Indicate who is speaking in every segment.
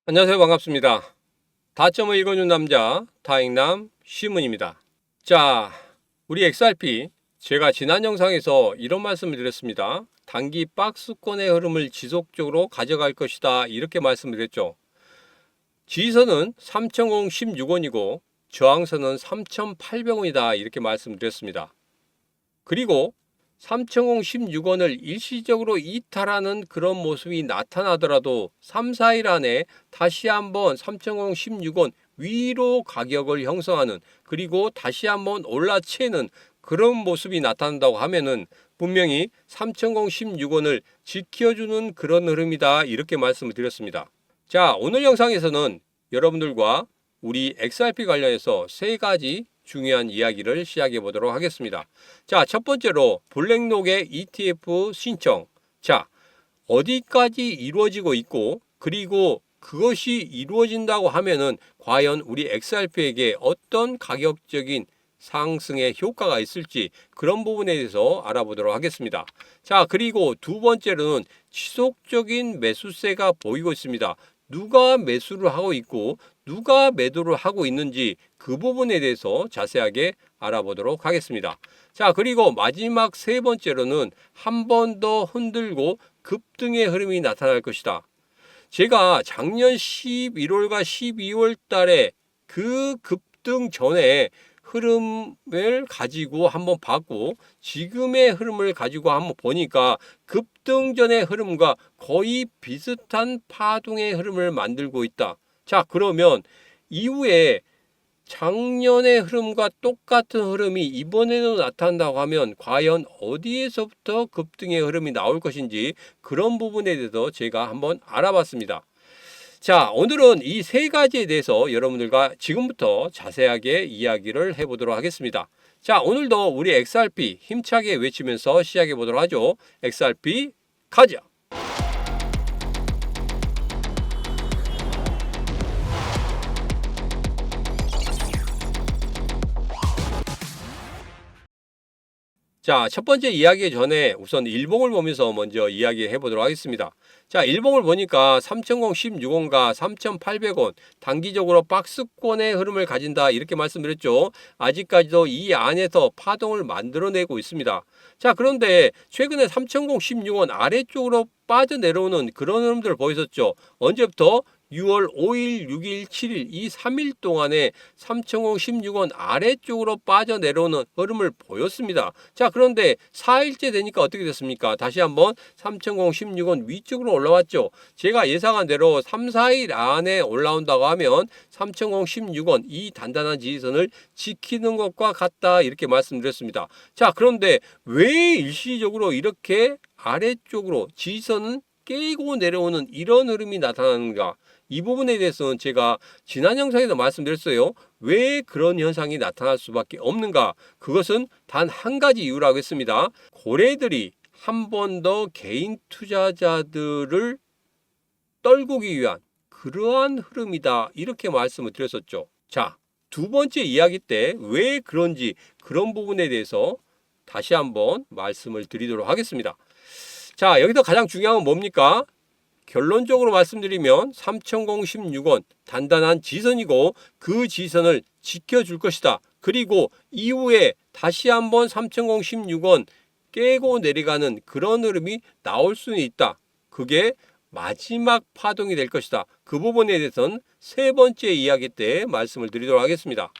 Speaker 1: 안녕하세요. 반갑습니다. 다점을 읽어준 남자 다익남 시문입니다. 자, 우리 XRP 제가 지난 영상에서 이런 말씀을 드렸습니다. 단기 박스권의 흐름을 지속적으로 가져갈 것이다 이렇게 말씀을 드렸죠. 지지선은 3,016원이고 저항선은 3,800원이다 이렇게 말씀드렸습니다. 그리고 3,016원을 일시적으로 이탈하는 그런 모습이 나타나더라도 3, 4일 안에 다시 한번 3,016원 위로 가격을 형성하는, 그리고 다시 한번 올라치는 그런 모습이 나타난다고 하면은 분명히 3,016원을 지켜주는 그런 흐름이다 이렇게 말씀을 드렸습니다. 자, 오늘 영상에서는 여러분들과 우리 XRP 관련해서 세 가지 중요한 이야기를 시작해 보도록 하겠습니다. 자, 첫 번째로 블랙록의 ETF 신청. 자, 어디까지 이루어지고 있고, 그리고 그것이 이루어진다고 하면은 과연 우리 XRP에게 어떤 가격적인 상승의 효과가 있을지, 그런 부분에 대해서 알아보도록 하겠습니다. 자, 그리고 두 번째로는 지속적인 매수세가 보이고 있습니다. 누가 매수를 하고 있고 누가 매도를 하고 있는지 그 부분에 대해서 자세하게 알아보도록 하겠습니다. 자, 그리고 마지막 세 번째로는 한 번 더 흔들고 급등의 흐름이 나타날 것이다. 제가 작년 11월과 12월 달에 그 급등 전에 흐름을 가지고 한번 봤고, 지금의 흐름을 가지고 한번 보니까 급등 전의 흐름과 거의 비슷한 파동의 흐름을 만들고 있다. 자, 그러면 이후에 작년의 흐름과 똑같은 흐름이 이번에도 나타난다고 하면 과연 어디에서부터 급등의 흐름이 나올 것인지, 그런 부분에 대해서 제가 한번 알아봤습니다. 자, 오늘은 이 세 가지에 대해서 여러분들과 지금부터 자세하게 이야기를 해보도록 하겠습니다. 자, 오늘도 우리 XRP 힘차게 외치면서 시작해 보도록 하죠. XRP 가자! 자, 첫 번째 이야기 전에 우선 일봉을 보면서 먼저 이야기해 보도록 하겠습니다. 자, 일봉을 보니까 3,016원과 3,800원 단기적으로 박스권의 흐름을 가진다 이렇게 말씀드렸죠. 아직까지도 이 안에서 파동을 만들어내고 있습니다. 자, 그런데 최근에 3,016원 아래쪽으로 빠져내려오는 그런 흐름들을 보였었죠. 언제부터? 6월 5일, 6일, 7일 이 3일 동안에 3,016원 아래쪽으로 빠져내려오는 흐름을 보였습니다. 자, 그런데 4일째 되니까 어떻게 됐습니까? 다시 한번 3,016원 위쪽으로 올라왔죠. 제가 예상한 대로 3, 4일 안에 올라온다고 하면 3,016원 이 단단한 지지선을 지키는 것과 같다 이렇게 말씀드렸습니다. 자, 그런데 왜 일시적으로 이렇게 아래쪽으로 지지선은 깨고 내려오는 이런 흐름이 나타나는가? 이 부분에 대해서는 제가 지난 영상에도 말씀드렸어요. 왜 그런 현상이 나타날 수밖에 없는가? 그것은 단 한 가지 이유라고 했습니다. 고래들이 한 번 더 개인 투자자들을 떨구기 위한 그러한 흐름이다 이렇게 말씀을 드렸었죠. 자, 두 번째 이야기 때 왜 그런지 그런 부분에 대해서 다시 한번 말씀을 드리도록 하겠습니다. 자, 여기서 가장 중요한 건 뭡니까? 결론적으로 말씀드리면 3,016원 단단한 지선이고 그 지선을 지켜줄 것이다. 그리고 이후에 다시 한번 3,016원 깨고 내려가는 그런 흐름이 나올 수는 있다. 그게 마지막 파동이 될 것이다. 그 부분에 대해서는 세 번째 이야기 때 말씀을 드리도록 하겠습니다.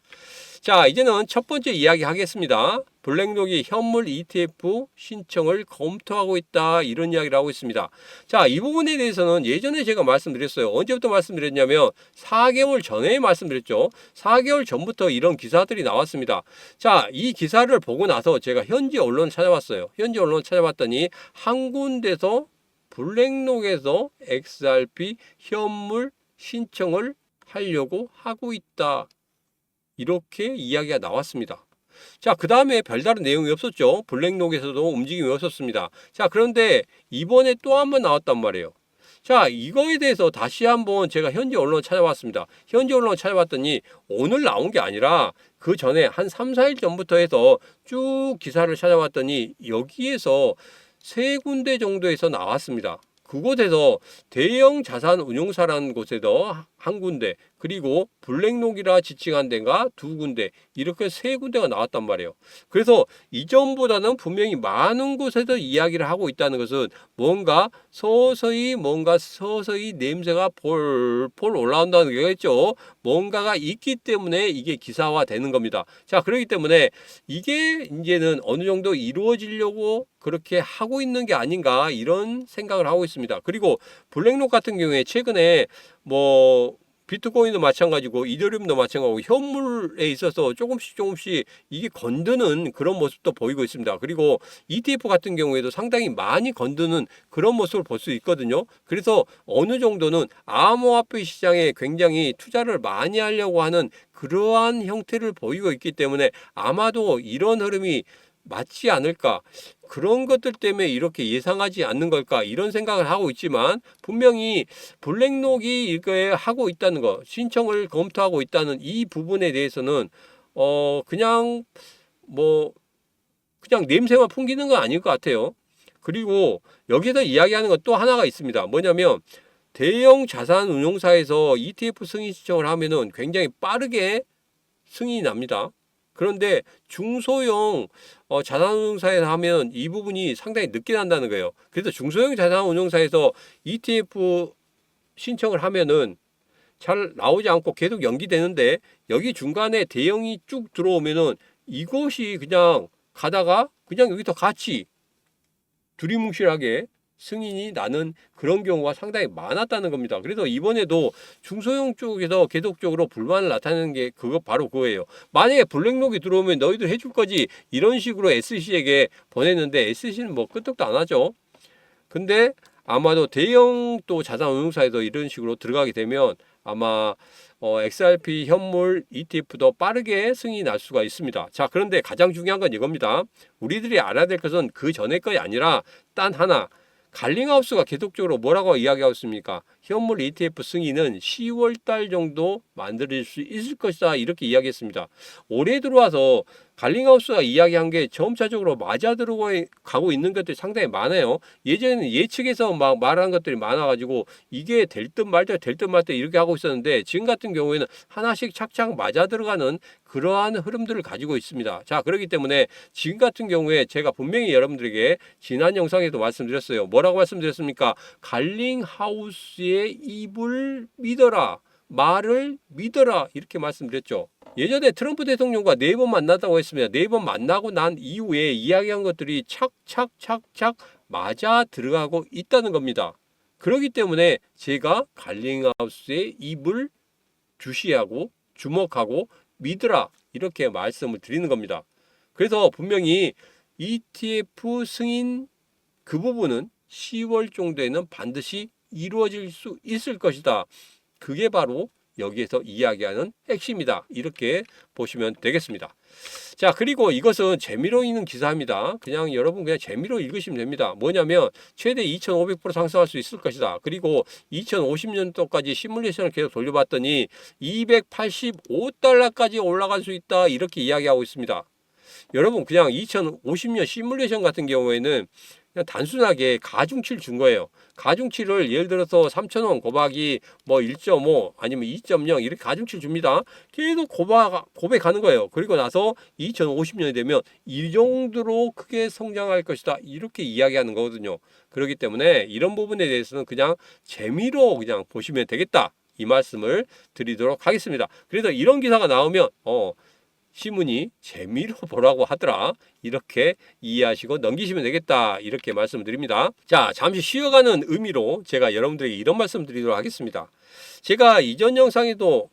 Speaker 1: 자, 이제는 첫 번째 이야기 하겠습니다. 블랙록이 현물 ETF 신청을 검토하고 있다 이런 이야기를 하고 있습니다. 자, 이 부분에 대해서는 예전에 제가 말씀드렸어요. 언제부터 말씀드렸냐면 4개월 전에 말씀드렸죠. 4개월 전부터 이런 기사들이 나왔습니다. 자, 이 기사를 보고 나서 제가 현지 언론을 찾아봤어요. 현지 언론을 찾아봤더니 한 군데서 블랙록에서 XRP 현물 신청을 하려고 하고 있다. 이렇게 이야기가 나왔습니다. 자, 그 다음에 별다른 내용이 없었죠. 블랙록에서도 움직임이 없었습니다. 자, 그런데 이번에 또 한 번 나왔단 말이에요. 자, 이거에 대해서 다시 한번 제가 현지 언론을 찾아봤습니다. 현지 언론을 찾아봤더니 오늘 나온 게 아니라 그 전에 한 3, 4일 전부터 해서 쭉 기사를 찾아봤더니 여기에서 세 군데 정도에서 나왔습니다. 그곳에서 대형 자산 운용사라는 곳에서 한 군데, 그리고 블랙록이라 지칭한 데가 두 군데, 이렇게 세 군데가 나왔단 말이에요. 그래서 이전보다는 분명히 많은 곳에서 이야기를 하고 있다는 것은 뭔가 서서히 냄새가 폴 올라온다는 거겠죠. 뭔가가 있기 때문에 이게 기사화 되는 겁니다. 자, 그렇기 때문에 이게 이제는 어느 정도 이루어지려고 그렇게 하고 있는 게 아닌가, 이런 생각을 하고 있습니다. 그리고 블랙록 같은 경우에 최근에 뭐 비트코인도 마찬가지고 이더리움도 마찬가지고 현물에 있어서 조금씩 이게 건드는 그런 모습도 보이고 있습니다. 그리고 ETF 같은 경우에도 상당히 많이 건드는 그런 모습을 볼 수 있거든요. 그래서 어느 정도는 암호화폐 시장에 굉장히 투자를 많이 하려고 하는 그러한 형태를 보이고 있기 때문에 아마도 이런 흐름이 맞지 않을까, 그런 것들 때문에 이렇게 예상하지 않는 걸까, 이런 생각을 하고 있지만 분명히 블랙록이 이거에 하고 있다는 거, 신청을 검토하고 있다는 이 부분에 대해서는 그냥 뭐 그냥 냄새만 풍기는 건 아닐 것 같아요. 그리고 여기서 이야기하는 것 또 하나가 있습니다. 뭐냐면 대형 자산 운용사에서 ETF 승인 신청을 하면은 굉장히 빠르게 승인이 납니다. 그런데 중소형 자산운용사에서 하면 이 부분이 상당히 늦게 난다는 거예요. 그래서 중소형 자산운용사에서 ETF 신청을 하면은 잘 나오지 않고 계속 연기되는데, 여기 중간에 대형이 쭉 들어오면은 이것이 그냥 가다가 그냥 여기서 같이 두리뭉실하게 승인이 나는 그런 경우가 상당히 많았다는 겁니다. 그래서 이번에도 중소형 쪽에서 계속적으로 불만을 나타내는 게 그거 바로 그거예요. 만약에 블랙록이 들어오면 너희들 해줄 거지, 이런 식으로 SC에게 보냈는데 SC는 뭐 끄떡도 안 하죠. 근데 아마도 대형 또 자산운용사에서 이런 식으로 들어가게 되면 아마 XRP 현물 ETF도 빠르게 승인이 날 수가 있습니다. 자, 그런데 가장 중요한 건 이겁니다. 우리들이 알아야 될 것은 그 전에 것이 아니라 딴 하나, 갈링하우스가 계속적으로 뭐라고 이야기하고 있습니까? 현물 ETF 승인은 10월 달 정도 만들 수 있을 것이다, 이렇게 이야기했습니다. 올해 들어와서 갈링하우스가 이야기한 게 점차적으로 맞아 들어가고 있는 것들이 상당히 많아요. 예전에는 예측해서 막 말하는 것들이 많아가지고 이게 될 듯 말 듯 이렇게 하고 있었는데, 지금 같은 경우에는 하나씩 착착 맞아 들어가는 그러한 흐름들을 가지고 있습니다. 자, 그렇기 때문에 지금 같은 경우에 제가 분명히 여러분들에게 지난 영상에도 말씀드렸어요. 뭐라고 말씀드렸습니까? 갈링하우스의 입을 믿어라, 말을 믿어라, 이렇게 말씀드렸죠. 예전에 트럼프 대통령과 4번 만났다고 했습니다. 4번 만나고 난 이후에 이야기한 것들이 착착 맞아 들어가고 있다는 겁니다. 그렇기 때문에 제가 갈링하우스의 입을 주시하고 주목하고 믿으라, 이렇게 말씀을 드리는 겁니다. 그래서 분명히 ETF 승인 그 부분은 10월 정도에는 반드시 이루어질 수 있을 것이다. 그게 바로 여기에서 이야기하는 핵심이다, 이렇게 보시면 되겠습니다. 자, 그리고 이것은 재미로 읽는 기사입니다. 그냥 여러분 그냥 재미로 읽으시면 됩니다. 뭐냐면 최대 2,500% 상승할 수 있을 것이다. 그리고 2050년도까지 시뮬레이션을 계속 돌려봤더니 285달러까지 올라갈 수 있다, 이렇게 이야기하고 있습니다. 여러분 그냥 2050년 시뮬레이션 같은 경우에는 그냥 단순하게 가중치를 준 거예요. 가중치를 예를 들어서 3,000원 곱하기 뭐 1.5 아니면 2.0 이렇게 가중치를 줍니다. 계속 고백하는 거예요. 그리고 나서 2050년이 되면 이 정도로 크게 성장할 것이다, 이렇게 이야기하는 거거든요. 그렇기 때문에 이런 부분에 대해서는 그냥 재미로 그냥 보시면 되겠다, 이 말씀을 드리도록 하겠습니다. 그래서 이런 기사가 나오면 신문이 재미로 보라고 하더라, 이렇게 이해하시고 넘기시면 되겠다, 이렇게 말씀드립니다. 자, 잠시 쉬어가는 의미로 제가 여러분들에게 이런 말씀 드리도록 하겠습니다. 제가 이전 영상에도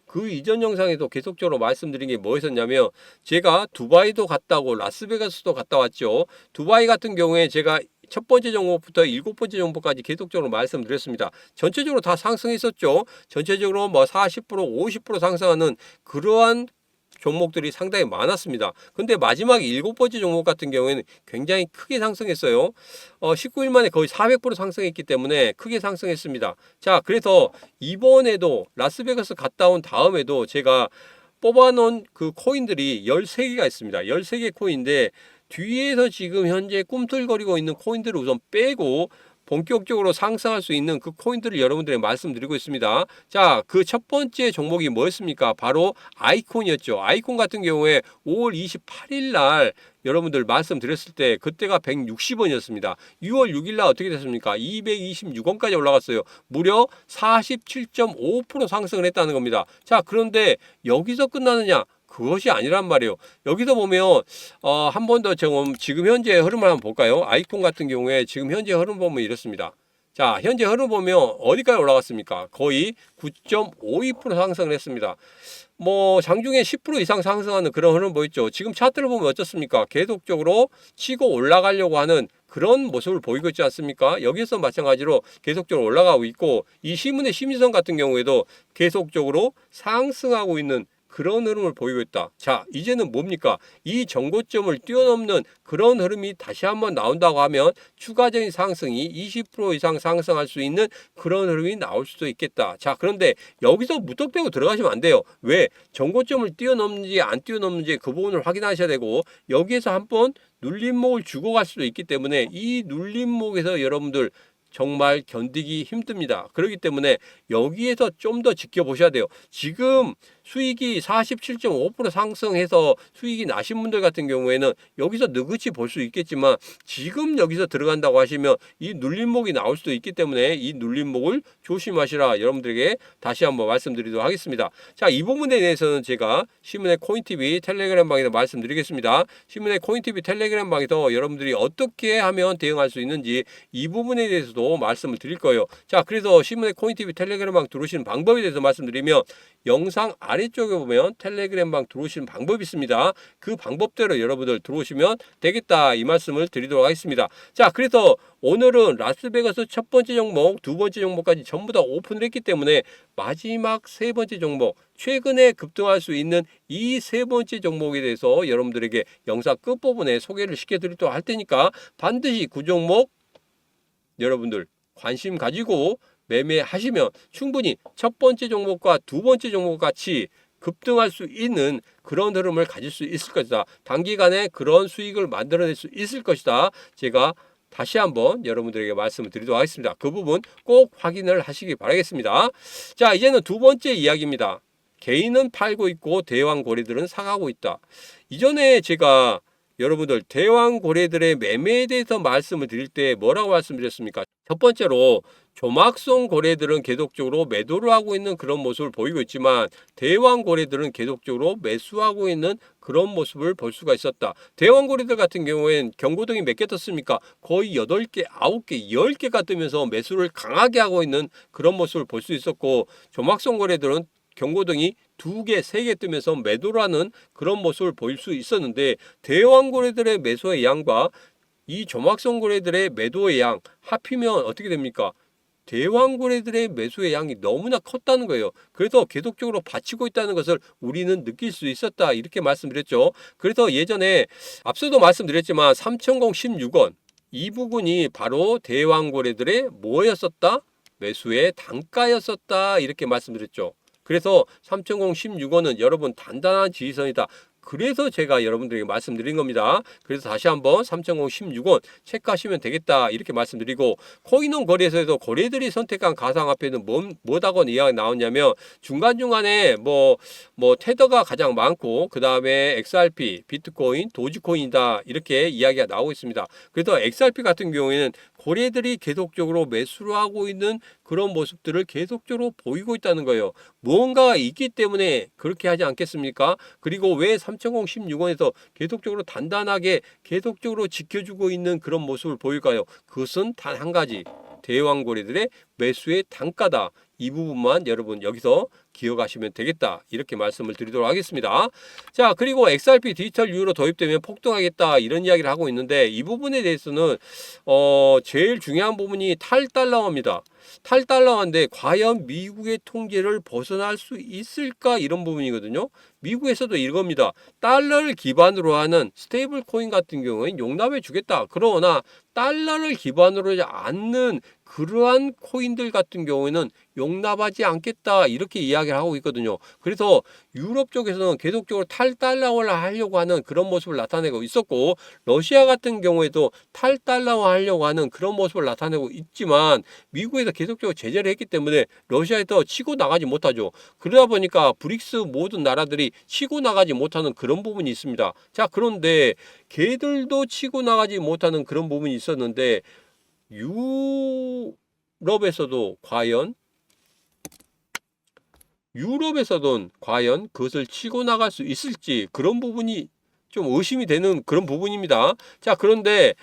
Speaker 1: 계속적으로 말씀드린 게 뭐였었냐면, 제가 두바이도 갔다 오고 라스베가스도 갔다 왔죠. 두바이 같은 경우에 제가 첫 번째 종목부터 7번째 종목까지 계속적으로 말씀드렸습니다. 전체적으로 다 상승했었죠. 전체적으로 뭐 40%, 50% 상승하는 그러한 종목들이 상당히 많았습니다. 근데 마지막 7번째 종목 같은 경우에는 굉장히 크게 상승했어요. 19일 만에 거의 400% 상승했기 때문에 크게 상승했습니다. 자, 그래서 이번에도 라스베가스 갔다 온 다음에도 제가 뽑아놓은 그 코인들이 13개가 있습니다. 13개 코인인데 뒤에서 지금 현재 꿈틀거리고 있는 코인들을 우선 빼고 본격적으로 상승할 수 있는 그 코인들을 여러분들에게 말씀드리고 있습니다. 자, 그 첫 번째 종목이 뭐였습니까? 바로 아이콘이었죠. 아이콘 같은 경우에 5월 28일 날 여러분들 말씀드렸을 때 그때가 160원이었습니다. 6월 6일 날 어떻게 됐습니까? 226원까지 올라갔어요. 무려 47.5% 상승을 했다는 겁니다. 자, 그런데 여기서 끝나느냐? 그것이 아니란 말이에요. 여기서 보면 한 번 더 지금 현재 흐름을 한번 볼까요? 아이콘 같은 경우에 지금 현재 흐름 보면 이렇습니다. 자, 현재 흐름 보면 어디까지 올라갔습니까? 거의 9.52% 상승을 했습니다. 뭐 장중에 10% 이상 상승하는 그런 흐름 보였죠. 지금 차트를 보면 어떻습니까? 계속적으로 치고 올라가려고 하는 그런 모습을 보이고 있지 않습니까? 여기서 마찬가지로 계속적으로 올라가고 있고, 이 시문의 심리선 같은 경우에도 계속적으로 상승하고 있는 그런 흐름을 보이고 있다. 자, 이제는 뭡니까? 이 정고점을 뛰어넘는 그런 흐름이 다시 한번 나온다고 하면 추가적인 상승이 20% 이상 상승할 수 있는 그런 흐름이 나올 수도 있겠다. 자, 그런데 여기서 무턱대고 들어가시면 안 돼요. 왜? 정고점을 뛰어넘는지 안 뛰어넘는지 그 부분을 확인하셔야 되고, 여기에서 한번 눌림목을 주고 갈 수도 있기 때문에 이 눌림목에서 여러분들 정말 견디기 힘듭니다. 그렇기 때문에 여기에서 좀 더 지켜보셔야 돼요. 지금 수익이 47.5% 상승해서 수익이 나신 분들 같은 경우에는 여기서 느긋이 볼 수 있겠지만, 지금 여기서 들어간다고 하시면 이 눌림목이 나올 수도 있기 때문에 이 눌림목을 조심하시라 여러분들에게 다시 한번 말씀드리도록 하겠습니다. 자, 이 부분에 대해서는 제가 신문의 코인TV 텔레그램 방에서 말씀드리겠습니다. 신문의 코인TV 텔레그램 방에서 여러분들이 어떻게 하면 대응할 수 있는지 이 부분에 대해서도 말씀을 드릴 거예요. 자, 그래서 신문의 코인TV 텔레그램 방 들어오시는 방법에 대해서 말씀드리면, 영상 아래쪽에 보면 텔레그램 방 들어오시는 방법이 있습니다. 그 방법대로 여러분들 들어오시면 되겠다, 이 말씀을 드리도록 하겠습니다. 자, 그래서 오늘은 라스베가스 첫 번째 종목, 두 번째 종목까지 전부 다 오픈을 했기 때문에 마지막 세 번째 종목, 최근에 급등할 수 있는 이 세 번째 종목에 대해서 여러분들에게 영상 끝부분에 소개를 시켜드리도록 할 테니까 반드시 그 종목 여러분들 관심 가지고 매매하시면 충분히 첫 번째 종목과 두 번째 종목 같이 급등할 수 있는 그런 흐름을 가질 수 있을 것이다. 단기간에 그런 수익을 만들어낼 수 있을 것이다. 제가 다시 한번 여러분들에게 말씀을 드리도록 하겠습니다. 그 부분 꼭 확인을 하시기 바라겠습니다. 자, 이제는 두 번째 이야기입니다. 개인은 팔고 있고 대왕고래들은 사가고 있다. 이전에 제가 여러분들 대왕고래들의 매매에 대해서 말씀을 드릴 때 뭐라고 말씀드렸습니까? 첫 번째로 조막송 고래들은 계속적으로 매도를 하고 있는 그런 모습을 보이고 있지만, 대왕고래들은 계속적으로 매수하고 있는 그런 모습을 볼 수가 있었다. 대왕고래들 같은 경우엔 경고등이 몇 개 떴습니까? 거의 8개, 9개, 10개가 뜨면서 매수를 강하게 하고 있는 그런 모습을 볼 수 있었고, 조막송 고래들은 경고등이 2개, 3개 뜨면서 매도를 하는 그런 모습을 보일 수 있었는데, 대왕고래들의 매수의 양과 이 조막송 고래들의 매도의 양 합히면 어떻게 됩니까? 대왕고래들의 매수의 양이 너무나 컸다는 거예요. 그래서 계속적으로 받치고 있다는 것을 우리는 느낄 수 있었다, 이렇게 말씀드렸죠. 그래서 예전에 앞서도 말씀드렸지만 3016원 이 부분이 바로 대왕고래들의 뭐였었다? 매수의 단가였었다, 이렇게 말씀드렸죠. 그래서 3016원은 여러분 단단한 지지선이다. 그래서 제가 여러분들에게 말씀드린 겁니다. 그래서 다시 한번 3016원 체크하시면 되겠다, 이렇게 말씀드리고, 코인원 거래소에서 거래들이 선택한 가상화폐는 뭐다고 이야기가 나왔냐면, 중간중간에 뭐 테더가 가장 많고 그 다음에 XRP, 비트코인, 도지코인이다, 이렇게 이야기가 나오고 있습니다. 그래서 XRP 같은 경우에는 거래들이 계속적으로 매수를 하고 있는 그런 모습들을 계속적으로 보이고 있다는 거예요. 무언가가 있기 때문에 그렇게 하지 않겠습니까? 그리고 왜 3016원에서 계속적으로 단단하게 계속적으로 지켜주고 있는 그런 모습을 보일까요? 그것은 단 한 가지, 대왕고래들의 매수의 단가다. 이 부분만 여러분 여기서 기억하시면 되겠다, 이렇게 말씀을 드리도록 하겠습니다. 자, 그리고 XRP 디지털 유로 도입되면 폭등하겠다, 이런 이야기를 하고 있는데, 이 부분에 대해서는 제일 중요한 부분이 탈달러화입니다. 탈달러화인데 과연 미국의 통제를 벗어날 수 있을까, 이런 부분이거든요. 미국에서도 이겁니다. 달러를 기반으로 하는 스테이블 코인 같은 경우는 용납해 주겠다. 그러나 달러를 기반으로 하지 않는 그러한 코인들 같은 경우에는 용납하지 않겠다 이렇게 이야기를 하고 있거든요. 그래서 유럽 쪽에서는 계속적으로 탈달러화 하려고 하는 그런 모습을 나타내고 있었고, 러시아 같은 경우에도 탈달러화 하려고 하는 그런 모습을 나타내고 있지만, 미국에서 계속적으로 제재를 했기 때문에 러시아에서 치고 나가지 못하죠. 그러다 보니까 브릭스 모든 나라들이 치고 나가지 못하는 그런 부분이 있습니다. 자, 그런데 걔들도 치고 나가지 못하는 그런 부분이 있었는데, 유럽에서도 과연 그것을 치고 나갈 수 있을지, 그런 부분이 좀 의심이 되는 그런 부분입니다. 자, 그런데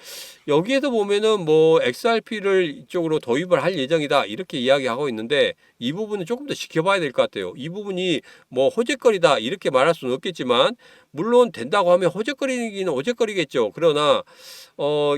Speaker 1: 여기에서 보면은 뭐 XRP를 이쪽으로 도입을 할 예정이다 이렇게 이야기하고 있는데, 이 부분은 조금 더 지켜봐야 될 것 같아요. 이 부분이 뭐 호재거리다 이렇게 말할 수는 없겠지만, 물론 된다고 하면 호재거리기는 호재거리겠죠. 그러나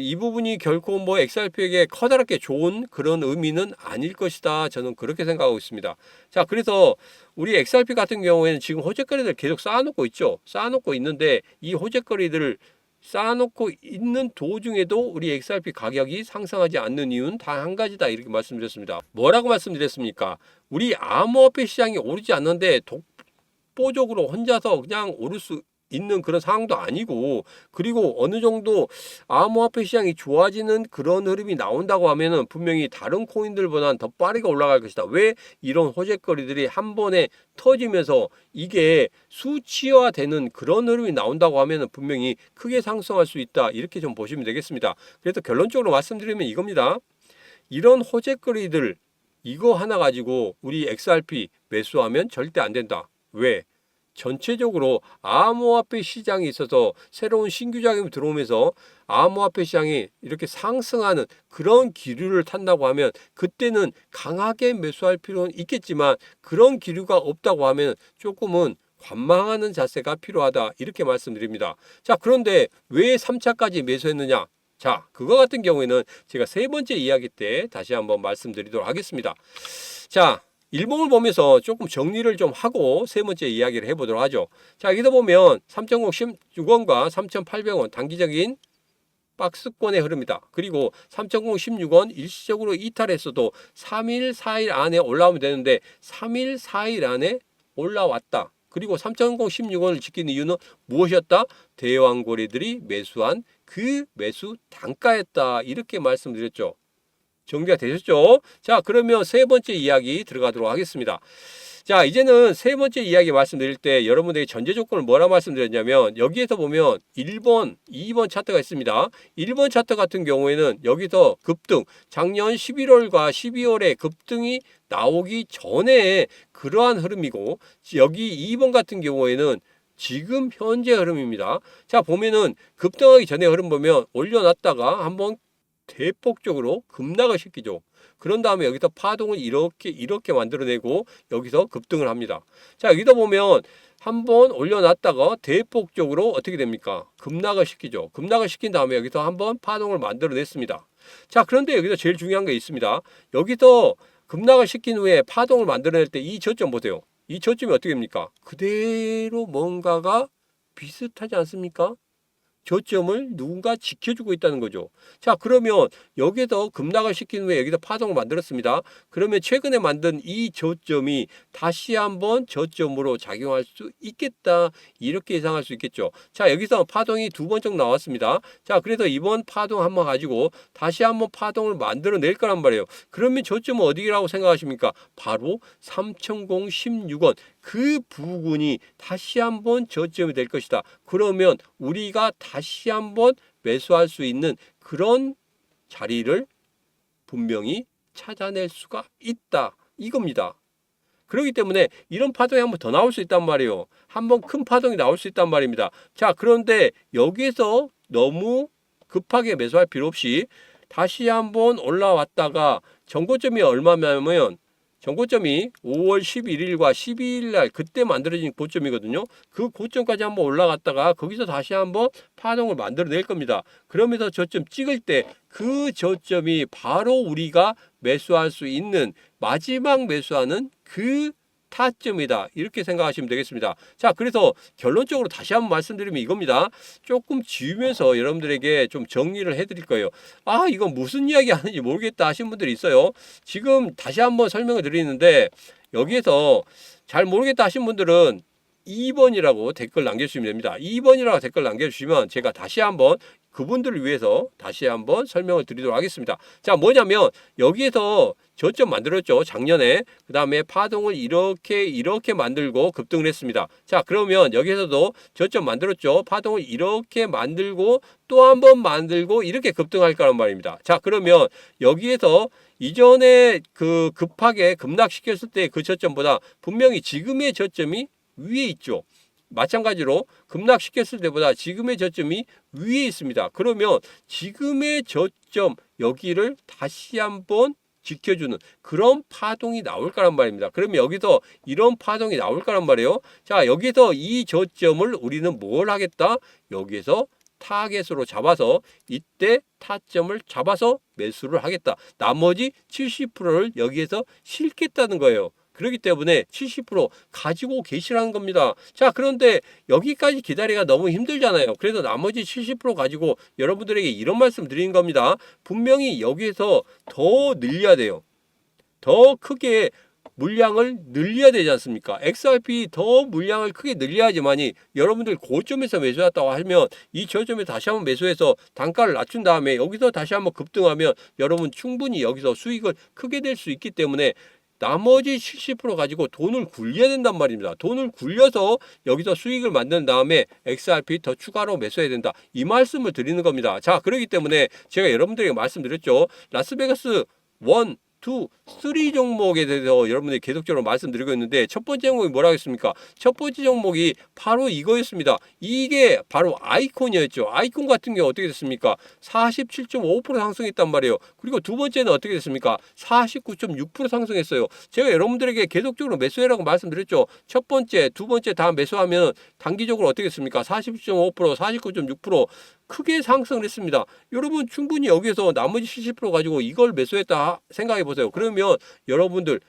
Speaker 1: 이 부분이 결코 뭐 XRP에게 커다랗게 좋은 그런 의미는 아닐 것이다, 저는 그렇게 생각하고 있습니다. 자, 그래서 우리 XRP 같은 경우에는 지금 호재거리들 계속 쌓아놓고 있죠. 쌓아놓고 있는데, 이 호재거리들을 쌓아놓고 있는 도중에도 우리 XRP 가격이 상승하지 않는 이유는 단 한 가지다 이렇게 말씀드렸습니다. 뭐라고 말씀드렸습니까? 우리 암호화폐 시장이 오르지 않는데 독보적으로 혼자서 그냥 오를 수 있는 그런 상황도 아니고, 그리고 어느 정도 암호화폐 시장이 좋아지는 그런 흐름이 나온다고 하면은 분명히 다른 코인들보다는 더 빠르게 올라갈 것이다. 왜? 이런 호재거리들이 한 번에 터지면서 이게 수치화되는 그런 흐름이 나온다고 하면은 분명히 크게 상승할 수 있다 이렇게 좀 보시면 되겠습니다. 그래서 결론적으로 말씀드리면 이겁니다. 이런 호재거리들 이거 하나 가지고 우리 XRP 매수하면 절대 안 된다. 왜? 전체적으로 암호화폐 시장에 있어서 새로운 신규 자금이 들어오면서 암호화폐 시장이 이렇게 상승하는 그런 기류를 탄다고 하면, 그때는 강하게 매수할 필요는 있겠지만, 그런 기류가 없다고 하면 조금은 관망하는 자세가 필요하다 이렇게 말씀드립니다. 자, 그런데 왜 3차까지 매수했느냐? 자, 그거 같은 경우에는 제가 세 번째 이야기 때 다시 한번 말씀드리도록 하겠습니다. 자, 일봉을 보면서 조금 정리를 좀 하고 세 번째 이야기를 해보도록 하죠. 자, 여기서 보면 3,016원과 3,800원 단기적인 박스권의 흐름이다. 그리고 3,016원 일시적으로 이탈했어도 3일, 4일 안에 올라오면 되는데 3일, 4일 안에 올라왔다. 그리고 3,016원을 지키는 이유는 무엇이었다? 대왕거래들이 매수한 그 매수 단가였다. 이렇게 말씀드렸죠. 정리가 되셨죠? 자, 그러면 세 번째 이야기 들어가도록 하겠습니다. 자, 이제는 세 번째 이야기 말씀드릴 때 여러분들에게 전제 조건을 뭐라 말씀드렸냐면, 여기에서 보면 1번, 2번 차트가 있습니다. 1번 차트 같은 경우에는 여기서 급등, 작년 11월과 12월에 급등이 나오기 전에 그러한 흐름이고, 여기 2번 같은 경우에는 지금 현재 흐름입니다. 자, 보면은 급등하기 전에 흐름 보면 올려놨다가 한번 대폭적으로 급락을 시키죠. 그런 다음에 여기서 파동을 이렇게 만들어내고 여기서 급등을 합니다. 자, 여기다 보면 한번 올려놨다가 대폭적으로 어떻게 됩니까? 급락을 시키죠. 급락을 시킨 다음에 여기서 한번 파동을 만들어냈습니다. 자, 그런데 여기서 제일 중요한 게 있습니다. 여기서 급락을 시킨 후에 파동을 만들어낼 때 이 저점 보세요. 이 저점이 어떻게 됩니까? 그대로 뭔가가 비슷하지 않습니까? 저점을 누군가 지켜주고 있다는 거죠. 자, 그러면 여기서 급락을 시킨 후에 여기서 파동을 만들었습니다. 그러면 최근에 만든 이 저점이 다시 한번 저점으로 작용할 수 있겠다, 이렇게 예상할 수 있겠죠. 자, 여기서 파동이 두 번 정도 나왔습니다. 자, 그래서 이번 파동 한번 가지고 다시 한번 파동을 만들어낼 거란 말이에요. 그러면 저점은 어디라고 생각하십니까? 바로 3,016원 그 부근이 다시 한번 저점이 될 것이다. 그러면 우리가 다시 한번 매수할 수 있는 그런 자리를 분명히 찾아낼 수가 있다, 이겁니다. 그렇기 때문에 이런 파동이 한번 더 나올 수 있단 말이에요. 한번 큰 파동이 나올 수 있단 말입니다. 자, 그런데 여기에서 너무 급하게 매수할 필요 없이 다시 한번 올라왔다가 전고점이 얼마냐면, 전고점이 5월 11일과 12일 날 그때 만들어진 고점이거든요. 그 고점까지 한번 올라갔다가 거기서 다시 한번 파동을 만들어낼 겁니다. 그러면서 저점 찍을 때 그 저점이 바로 우리가 매수할 수 있는, 마지막 매수하는 그 타점이다. 이렇게 생각하시면 되겠습니다. 자, 그래서 결론적으로 다시 한번 말씀드리면 이겁니다. 조금 지우면서 여러분들에게 좀 정리를 해드릴 거예요. 아, 이건 무슨 이야기 하는지 모르겠다 하신 분들이 있어요. 지금 다시 한번 설명을 드리는데 여기에서 잘 모르겠다 하신 분들은 2번이라고 댓글 남겨주시면 됩니다. 2번이라고 댓글 남겨주시면 제가 다시 한번 그분들을 위해서 다시 한번 설명을 드리도록 하겠습니다. 자, 뭐냐면 여기에서 저점 만들었죠. 작년에. 그 다음에 파동을 이렇게 만들고 급등을 했습니다. 자, 그러면 여기에서도 저점 만들었죠. 파동을 이렇게 만들고 또 한 번 만들고 이렇게 급등할 거란 말입니다. 자, 그러면 여기에서 이전에 그 급하게 급락시켰을 때 그 저점보다 분명히 지금의 저점이 위에 있죠. 마찬가지로 급락시켰을 때보다 지금의 저점이 위에 있습니다. 그러면 지금의 저점 여기를 다시 한번 지켜주는 그런 파동이 나올 거란 말입니다. 그러면 여기서 이런 파동이 나올 거란 말이에요. 자, 여기서 이 저점을 우리는 뭘 하겠다? 여기에서 타겟으로 잡아서 이때 타점을 잡아서 매수를 하겠다. 나머지 70%를 여기에서 실겠다는 거예요. 그렇기 때문에 70% 가지고 계시라는 겁니다. 자, 그런데 여기까지 기다리기가 너무 힘들잖아요. 그래서 나머지 70% 가지고 여러분들에게 이런 말씀 드리는 겁니다. 분명히 여기에서 더 늘려야 돼요. 더 크게 물량을 늘려야 되지 않습니까? XRP 더 물량을 크게 늘려야지만이 여러분들 고점에서 매수했다고 하면 이 저점에 다시 한번 매수해서 단가를 낮춘 다음에 여기서 다시 한번 급등하면 여러분 충분히 여기서 수익을 크게 낼 수 있기 때문에 나머지 70% 가지고 돈을 굴려야 된단 말입니다. 돈을 굴려서 여기서 수익을 만든 다음에 XRP 더 추가로 매수해야 된다. 이 말씀을 드리는 겁니다. 자, 그렇기 때문에 제가 여러분들에게 말씀드렸죠. 라스베가스 1, 2, 3 종목에 대해서 여러분들이 계속적으로 말씀드리고 있는데 첫 번째 종목이 뭐라고 했습니까? 첫 번째 종목이 바로 이거였습니다. 이게 바로 아이콘이었죠. 아이콘 같은 경우 어떻게 됐습니까? 47.5% 상승했단 말이에요. 그리고 두 번째는 어떻게 됐습니까? 49.6% 상승했어요. 제가 여러분들에게 계속적으로 매수해라고 말씀드렸죠. 첫 번째, 두 번째 다 매수하면 단기적으로 어떻게 됐습니까? 47.5%, 49.6% 크게 상승을 했습니다. 여러분 충분히 여기서 나머지 70% 가지고 이걸 매수했다 생각해 보세요. 그러면 여러분들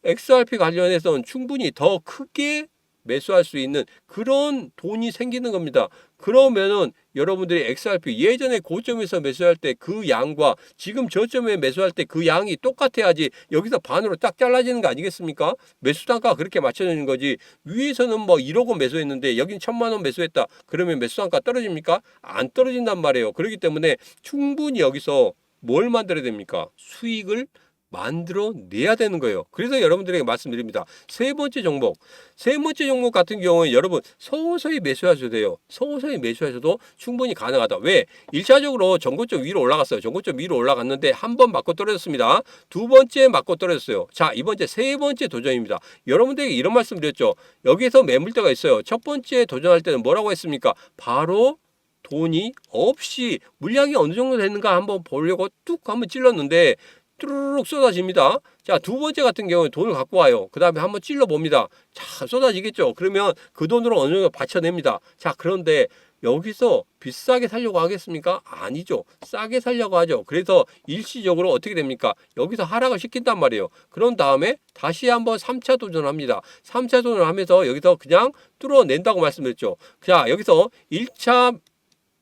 Speaker 1: XRP 관련해서는 충분히 더 크게 매수할 수 있는 그런 돈이 생기는 겁니다. 그러면은 여러분들이 XRP 예전에 고점에서 매수할 때 그 양과 지금 저점에 매수할 때 그 양이 똑같아야지 여기서 반으로 딱 잘라지는 거 아니겠습니까? 매수 단가가 그렇게 맞춰지는 거지. 위에서는 뭐 1억 원 매수했는데 여긴 1,000만 원 매수했다. 그러면 매수 단가 떨어집니까? 안 떨어진단 말이에요. 그렇기 때문에 충분히 여기서 뭘 만들어야 됩니까? 수익을 만들어내야 되는 거예요. 그래서 여러분들에게 말씀드립니다. 세 번째 종목 같은 경우는 여러분 서서히 매수하셔도 돼요. 서서히 매수하셔도 충분히 가능하다. 왜? 1차적으로 전고점 위로 올라갔어요. 전고점 위로 올라갔는데 한 번 맞고 떨어졌습니다. 두 번째 맞고 떨어졌어요. 자, 이번째 세 번째 도전입니다. 여러분들에게 이런 말씀 드렸죠. 여기서 매물대가 있어요. 첫 번째 도전할 때는 뭐라고 했습니까? 바로 돈이 없이 물량이 어느 정도 되는가 한번 보려고 뚝 한번 찔렀는데 뚜루룩 쏟아집니다. 자, 두 번째 같은 경우에 돈을 갖고 와요. 그 다음에 한번 찔러 봅니다. 자, 쏟아지겠죠. 그러면 그 돈으로 어느 정도 받쳐냅니다. 자, 그런데 여기서 비싸게 살려고 하겠습니까? 아니죠. 싸게 살려고 하죠. 그래서 일시적으로 어떻게 됩니까? 여기서 하락을 시킨단 말이에요. 그런 다음에 다시 한번 3차 도전합니다. 3차 도전을 하면서 여기서 그냥 뚫어낸다고 말씀드렸죠. 자, 여기서 1차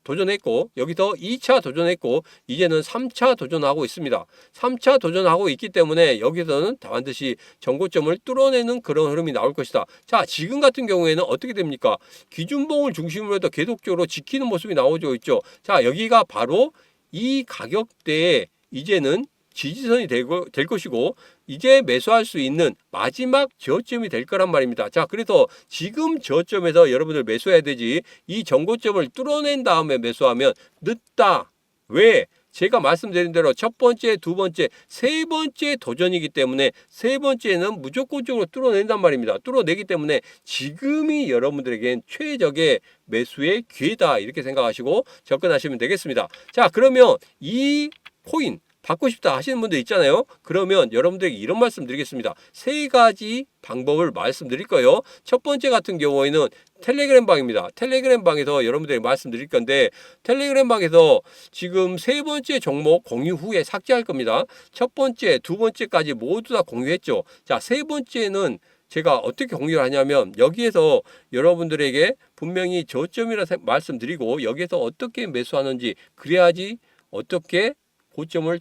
Speaker 1: 도전했고 여기서 2차 도전했고 이제는 3차 도전하고 있습니다. 3차 도전하고 있기 때문에 여기서는 반드시 전고점을 뚫어내는 그런 흐름이 나올 것이다. 자, 지금 같은 경우에는 어떻게 됩니까? 기준봉을 중심으로 해서 계속적으로 지키는 모습이 나오고 있죠. 자, 여기가 바로 이 가격대에 이제는 지지선이 될 것이고 이제 매수할 수 있는 마지막 저점이 될 거란 말입니다. 자, 그래서 지금 저점에서 여러분들 매수해야 되지 이 전고점을 뚫어낸 다음에 매수하면 늦다. 왜? 제가 말씀드린 대로 첫 번째, 두 번째, 세 번째 도전이기 때문에 세 번째는 무조건적으로 뚫어낸단 말입니다. 뚫어내기 때문에 지금이 여러분들에겐 최적의 매수의 기회다 이렇게 생각하시고 접근하시면 되겠습니다. 자, 그러면 이 코인 받고 싶다 하시는 분들 있잖아요. 그러면 여러분들에게 이런 말씀 드리겠습니다. 세 가지 방법을 말씀드릴 거예요. 첫 번째 같은 경우에는 텔레그램 방입니다. 텔레그램 방에서 여러분들에게 말씀드릴 건데 텔레그램 방에서 지금 세 번째 종목 공유 후에 삭제할 겁니다. 첫 번째, 두 번째까지 모두 다 공유했죠. 자, 세 번째는 제가 어떻게 공유를 하냐면 여기에서 여러분들에게 분명히 저점이라 말씀드리고 여기에서 어떻게 매수하는지 그래야지 어떻게 고점을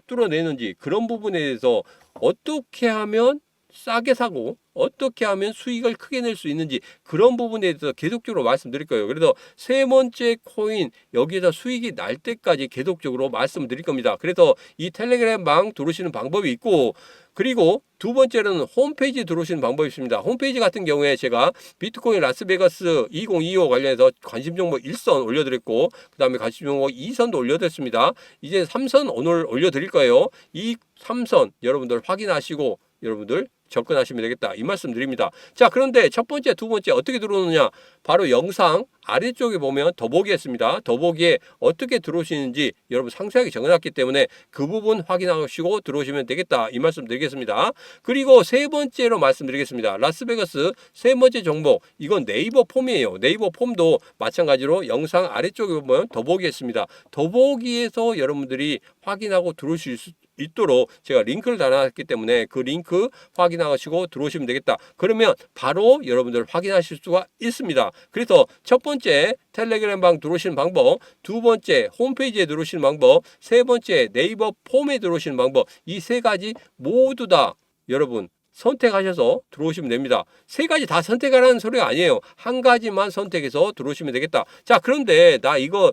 Speaker 1: 뚫어내는지 그런 부분에 대해서 어떻게 하면 싸게 사고 어떻게 하면 수익을 크게 낼 수 있는지 그런 부분에 대해서 계속적으로 말씀드릴 거예요. 그래서 세 번째 코인 여기에서 수익이 날 때까지 계속적으로 말씀드릴 겁니다. 그래서 이 텔레그램 방 들어오시는 방법이 있고 그리고 두 번째로는 홈페이지 들어오시는 방법이 있습니다. 홈페이지 같은 경우에 제가 비트코인 라스베가스 2025 관련해서 관심 종목 1선 올려드렸고 그 다음에 관심 종목 2선도 올려드렸습니다. 이제 3선 오늘 올려드릴 거예요. 이 3선 여러분들 확인하시고 여러분들 접근하시면 되겠다 이 말씀 드립니다. 자, 그런데 첫 번째 두 번째 어떻게 들어오느냐, 바로 영상 아래쪽에 보면 더보기 했습니다. 더보기에 어떻게 들어오시는지 여러분 상세하게 적어놨기 때문에 그 부분 확인하시고 들어오시면 되겠다 이 말씀 드리겠습니다. 그리고 세 번째로 말씀드리겠습니다. 라스베가스 세 번째 종목, 이건 네이버 폼이에요. 네이버 폼도 마찬가지로 영상 아래쪽에 보면 더보기 했습니다. 더보기에서 여러분들이 확인하고 들어오실 수 있도록 제가 링크를 달아놨기 때문에 그 링크 확인하시고 들어오시면 되겠다. 그러면 바로 여러분들 확인하실 수가 있습니다. 그래서 첫 번째 텔레그램 방 들어오시는 방법, 두 번째 홈페이지에 들어오시는 방법, 세 번째 네이버 폼에 들어오시는 방법, 이 세 가지 모두 다 여러분 선택하셔서 들어오시면 됩니다. 세 가지 다 선택하라는 소리가 아니에요. 한 가지만 선택해서 들어오시면 되겠다. 자, 그런데 나 이거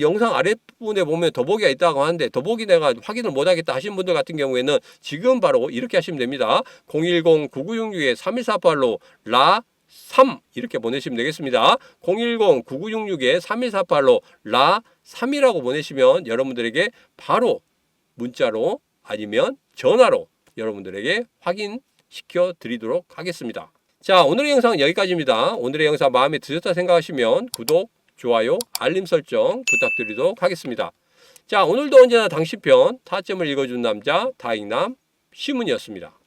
Speaker 1: 영상 아랫부분에 보면 더보기가 있다고 하는데 더보기 내가 확인을 못하겠다 하신 분들 같은 경우에는 지금 바로 이렇게 하시면 됩니다. 010-9966-3148로 라3 이렇게 보내시면 되겠습니다. 010-9966-3148로 라3이라고 보내시면 여러분들에게 바로 문자로 아니면 전화로 여러분들에게 확인시켜 드리도록 하겠습니다. 자, 오늘의 영상은 여기까지입니다. 오늘의 영상 마음에 드셨다 생각하시면 구독, 좋아요, 알림 설정 부탁드리도록 하겠습니다. 자, 오늘도 언제나 당신 편 타점을 읽어준 남자 다익남 시문이었습니다.